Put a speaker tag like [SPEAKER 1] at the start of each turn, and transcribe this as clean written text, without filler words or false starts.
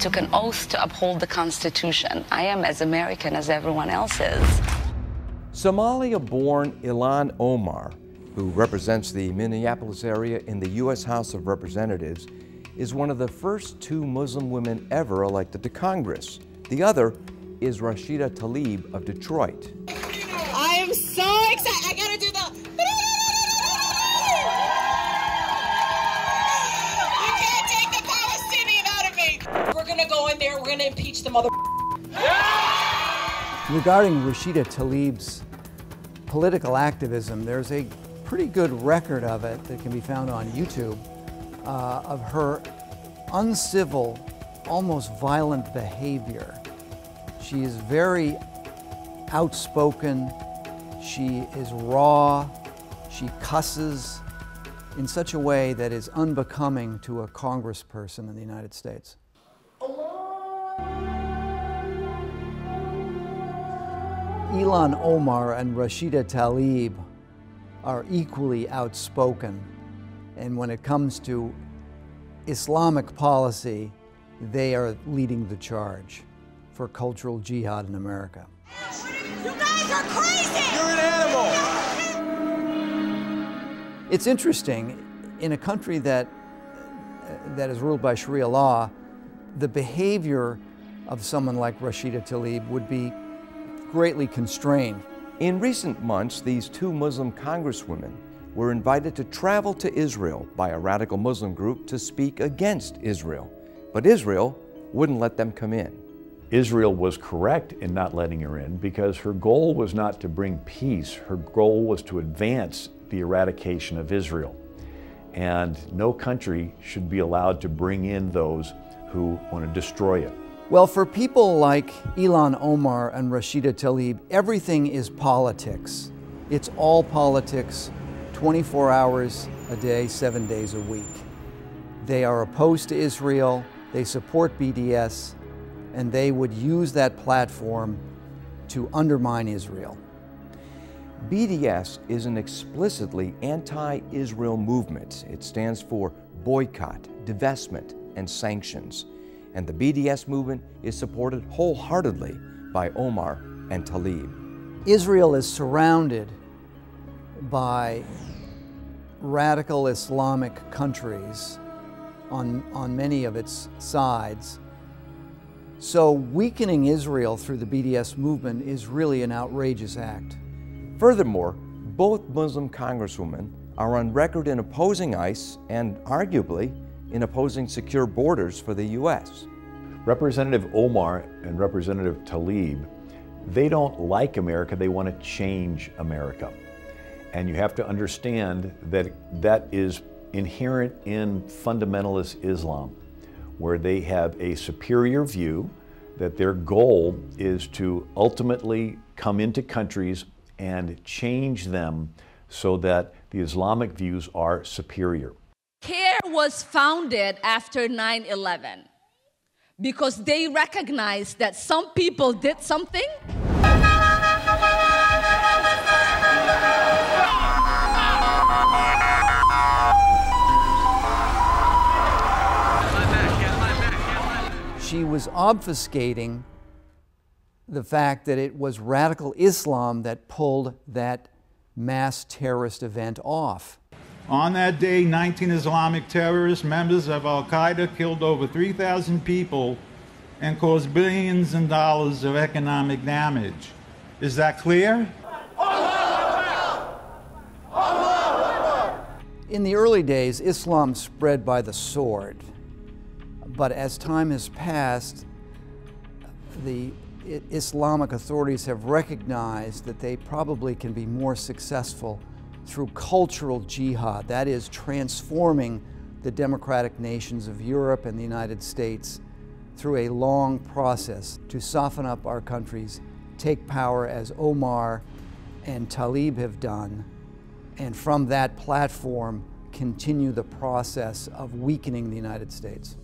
[SPEAKER 1] took an oath to uphold the Constitution. I am as American as everyone else is.
[SPEAKER 2] Somalia-born Ilhan Omar, who represents the Minneapolis area in the U.S. House of Representatives, is one of the first 2 Muslim women ever elected to Congress. The other is Rashida Tlaib of Detroit.
[SPEAKER 3] I am so excited. I gotta do the... You can't take the Palestinian out of me. We're gonna go in there, we're gonna impeach the mother...
[SPEAKER 4] Regarding Rashida Tlaib's political activism, there's a pretty good record of it that can be found on YouTube of her uncivil, almost violent behavior. She is very outspoken, she is raw, she cusses in such a way that is unbecoming to a congressperson in the United States. Ilhan Omar and Rashida Tlaib are equally outspoken, and when it comes to Islamic policy, they are leading the charge for cultural jihad in America.
[SPEAKER 3] You guys are crazy!
[SPEAKER 5] You're an animal!
[SPEAKER 4] It's interesting, in a country that is ruled by Sharia law, the behavior of someone like Rashida Tlaib would be greatly constrained.
[SPEAKER 2] In recent months, these 2 Muslim congresswomen were invited to travel to Israel by a radical Muslim group to speak against Israel. But Israel wouldn't let them come in.
[SPEAKER 6] Israel was correct in not letting her in because her goal was not to bring peace. Her goal was to advance the eradication of Israel. And no country should be allowed to bring in those who want to destroy it.
[SPEAKER 4] Well, for people like Ilhan Omar and Rashida Tlaib, everything is politics. It's all politics, 24 hours a day, 7 days a week. They are opposed to Israel, they support BDS, and they would use that platform to undermine Israel.
[SPEAKER 2] BDS is an explicitly anti-Israel movement. It stands for boycott, divestment, and sanctions. And the BDS movement is supported wholeheartedly by Omar and Tlaib.
[SPEAKER 4] Israel is surrounded by radical Islamic countries on many of its sides. So weakening Israel through the BDS movement is really an outrageous act.
[SPEAKER 2] Furthermore, both Muslim congresswomen are on record in opposing ICE and arguably in opposing secure borders for the U.S.
[SPEAKER 6] Representative Omar and Representative Tlaib, they don't like America, they want to change America. And you have to understand that that is inherent in fundamentalist Islam, where they have a superior view, that their goal is to ultimately come into countries and change them so that the Islamic views are superior.
[SPEAKER 7] CARE was founded after 9/11 because they recognized that some people did something.
[SPEAKER 4] She was obfuscating the fact that it was radical Islam that pulled that mass terrorist event off.
[SPEAKER 8] On that day, 19 Islamic terrorists, members of Al-Qaeda, killed over 3,000 people and caused billions in dollars of economic damage. Is that clear?
[SPEAKER 4] In the early days, Islam spread by the sword. But as time has passed, the Islamic authorities have recognized that they probably can be more successful through cultural jihad, that is, transforming the democratic nations of Europe and the United States through a long process to soften up our countries, take power as Omar and Tlaib have done, and from that platform continue the process of weakening the United States.